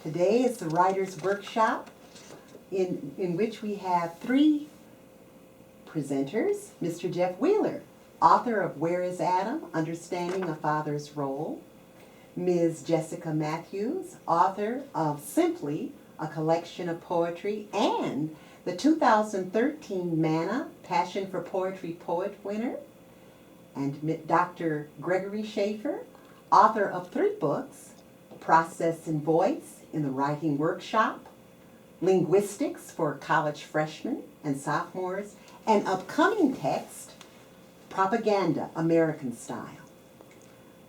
Today is the Writer's Workshop in which we have three presenters. Mr. Jeff Wheeler, author of Where is Adam? Understanding a Father's Role. Ms. Jessica Matthews, author of Simply, a collection of poetry, and the 2013 Manna Passion for Poetry Poet winner. And Dr. Gregory Schaefer, author of three books, Process and Voice in the Writing Workshop, Linguistics for College Freshmen and Sophomores, and upcoming text, Propaganda, American Style.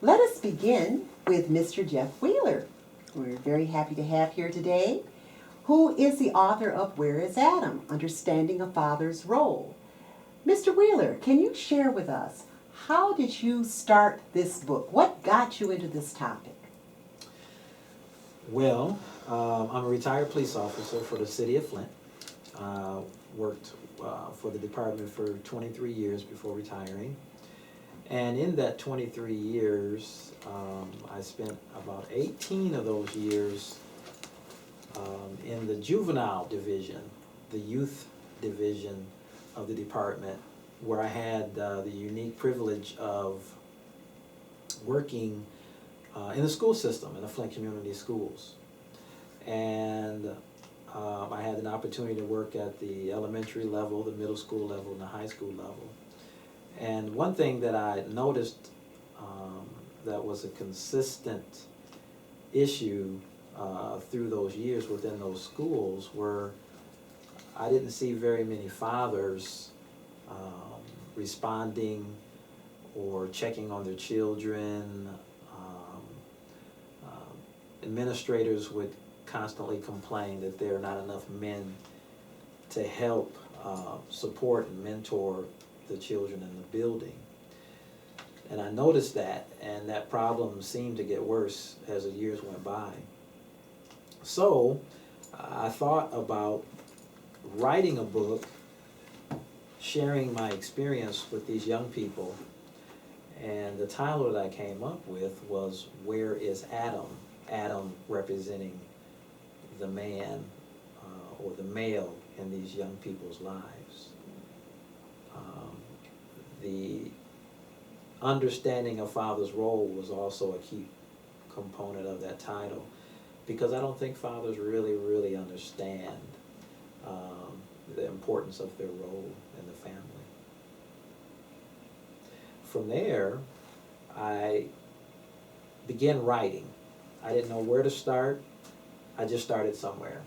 Let us begin with Mr. Jeff Wheeler, who we're very happy to have here today, who is the author of Where is Adam? Understanding a Father's Role. Mr. Wheeler, can you share with us, how did you start this book? What got you into this topic? Well, I'm a retired police officer for the city of Flint. Worked for the department for 23 years before retiring. And in that 23 years, I spent about 18 of those years in the juvenile division, the youth division of the department, where I had the unique privilege of working in the school system, in the Flint Community Schools. And I had an opportunity to work at the elementary level, the middle school level, and the high school level. And one thing that I noticed that was a consistent issue through those years within those schools were I didn't see very many fathers responding or checking on their children. Administrators would constantly complain that there are not enough men to help support and mentor the children in the building. And I noticed that, and that problem seemed to get worse as the years went by. So I thought about writing a book, sharing my experience with these young people, and the title that I came up with was Where is Adam? Adam representing the man or the male in these young people's lives. The understanding of father's role was also a key component of that title, because I don't think fathers really understand the importance of their role in the family. From there, I began writing. I didn't know where to start. I just started somewhere.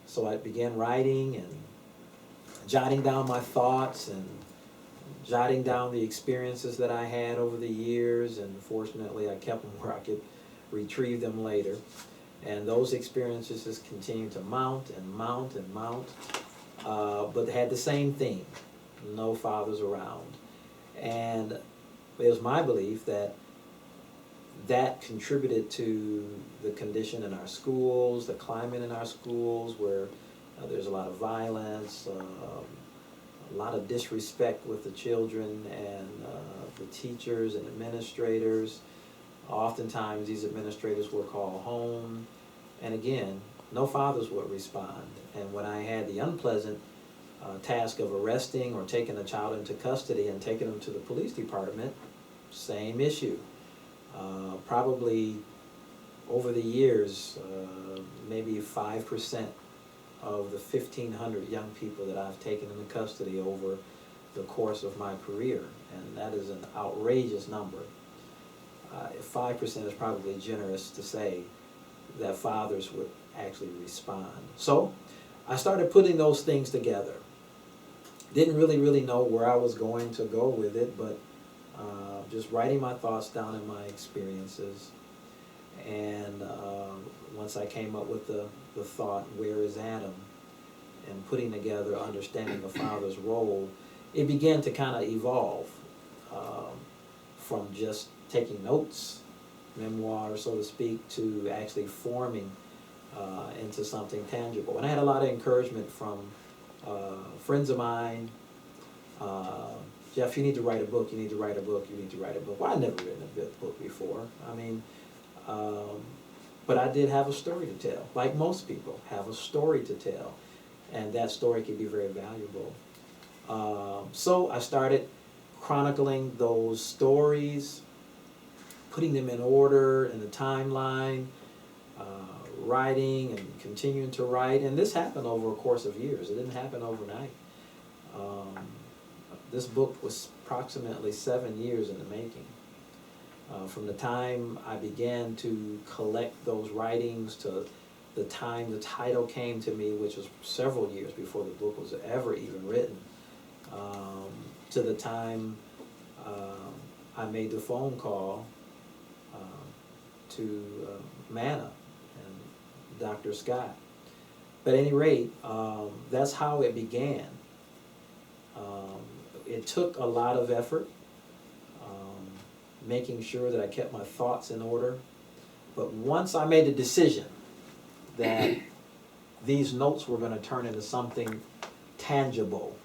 So I began writing and jotting down my thoughts and jotting down the experiences that I had over the years, and fortunately I kept them where I could retrieve them later. And those experiences just continued to mount and mount and mount, but they had the same theme: no fathers around. And it was my belief that that contributed to the condition in our schools, the climate in our schools, where there's a lot of violence, a lot of disrespect with the children and the teachers and administrators. Oftentimes these administrators were called home, and again, no fathers would respond. And when I had the unpleasant task of arresting or taking a child into custody and taking them to the police department, same issue. Probably over the years, maybe 5% of the 1,500 young people that I've taken into custody over the course of my career, and that is an outrageous number. 5% is probably generous to say that fathers would actually respond. So I started putting those things together. Didn't really know where I was going to go with it, but just writing my thoughts down and my experiences. And once I came up with the thought, where is Adam? And putting together understanding a father's role, it began to kind of evolve from just taking notes, memoir, so to speak, to actually forming into something tangible. And I had a lot of encouragement from friends of mine. Jeff, you need to write a book, you need to write a book, you need to write a book. Well, I'd never written a book before. I mean, But I did have a story to tell, like most people have a story to tell, and that story can be very valuable. So I started chronicling those stories, putting them in order in the timeline, writing and continuing to write, and this happened over a course of years. It didn't happen overnight. This book was approximately 7 years in the making. From the time I began to collect those writings to the time the title came to me, which was several years before the book was ever even written, to the time I made the phone call to Manna and Dr. Scott. But at any rate, that's how it began. It took a lot of effort, making sure that I kept my thoughts in order. But once I made the decision that these notes were going to turn into something tangible,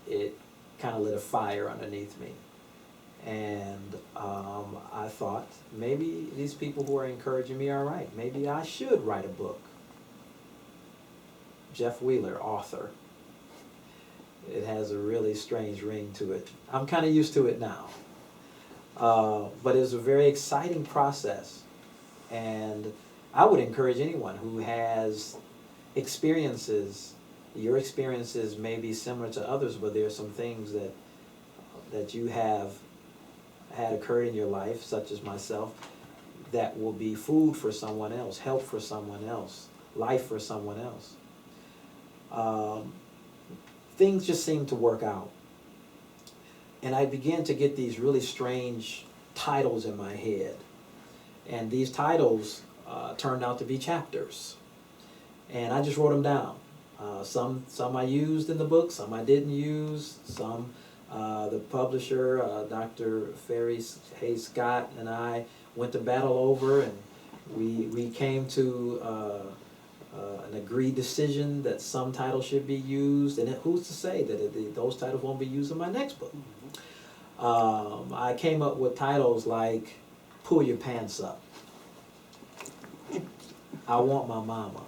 it kind of lit a fire underneath me. And I thought, maybe these people who are encouraging me are right. Maybe I should write a book. Jeff Wheeler, author. It has a really strange ring to it. I'm kind of used to it now. But it was a very exciting process. And I would encourage anyone who has experiences, your experiences may be similar to others, but there are some things that you have had occurred in your life, such as myself, that will be food for someone else, help for someone else, life for someone else. Things just seemed to work out. And I began to get these really strange titles in my head. And these titles turned out to be chapters. And I just wrote them down. Some I used in the book, some I didn't use, some the publisher, Dr. Ferry Hayes Scott, and I went to battle over, and we came to an agreed decision that some titles should be used, and who's to say that those titles won't be used in my next book? I came up with titles like Pull Your Pants Up, I Want My Mama,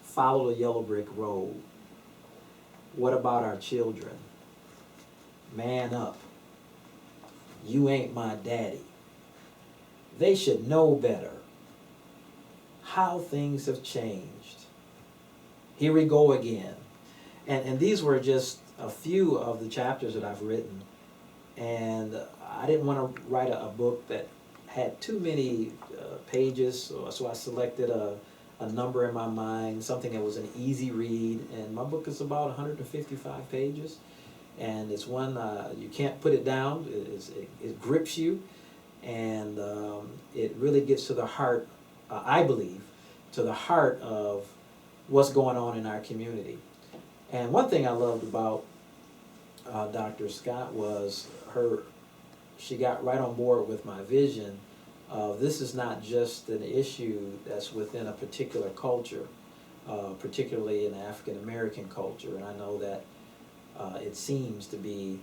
Follow the Yellow Brick Road, What About Our Children, Man Up, You Ain't My Daddy, They Should Know Better, How Things Have Changed, Here We Go Again. And these were just a few of the chapters that I've written. And I didn't want to write a book that had too many pages, so I selected a number in my mind, something that was an easy read. And my book is about 155 pages. And it's one, you can't put it down. It grips you. And it really gets to the heart, I believe, to the heart of what's going on in our community. And one thing I loved about Dr. Scott was she got right on board with my vision of this is not just an issue that's within a particular culture, particularly in African American culture. And I know that it seems to be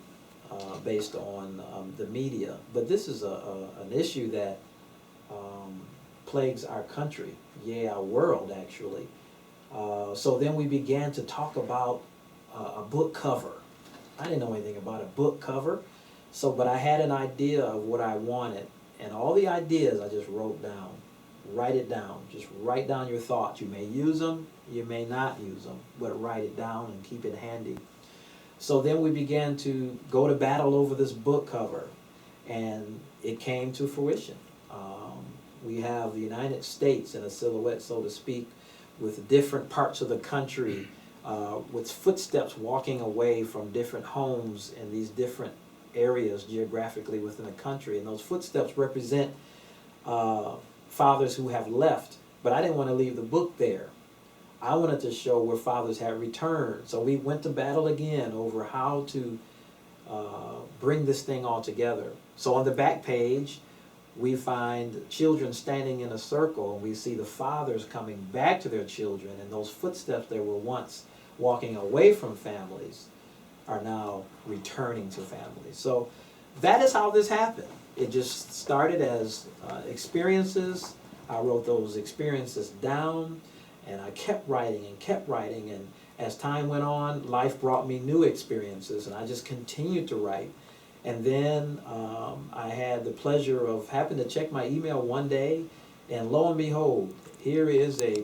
based on the media, but this is an issue that plagues our country, our world actually. So then we began to talk about a book cover. I didn't know anything about a book cover, but I had an idea of what I wanted, and all the ideas I just wrote down. Write it down. Just write down your thoughts. You may use them, you may not use them, but write it down and keep it handy. So then we began to go to battle over this book cover, and it came to fruition. We have the United States in a silhouette, so to speak, with different parts of the country, with footsteps walking away from different homes in these different areas geographically within the country. And those footsteps represent fathers who have left, but I didn't want to leave the book there. I wanted to show where fathers had returned. So we went to battle again over how to bring this thing all together. So on the back page, we find children standing in a circle, and we see the fathers coming back to their children, and those footsteps that were once walking away from families are now returning to families. So that is how this happened. it just started as experiences. I wrote those experiences down, and I kept writing and kept writing, and as time went on, life brought me new experiences, and I just continued to write. And then I had the pleasure of having to check my email one day, and lo and behold, here is a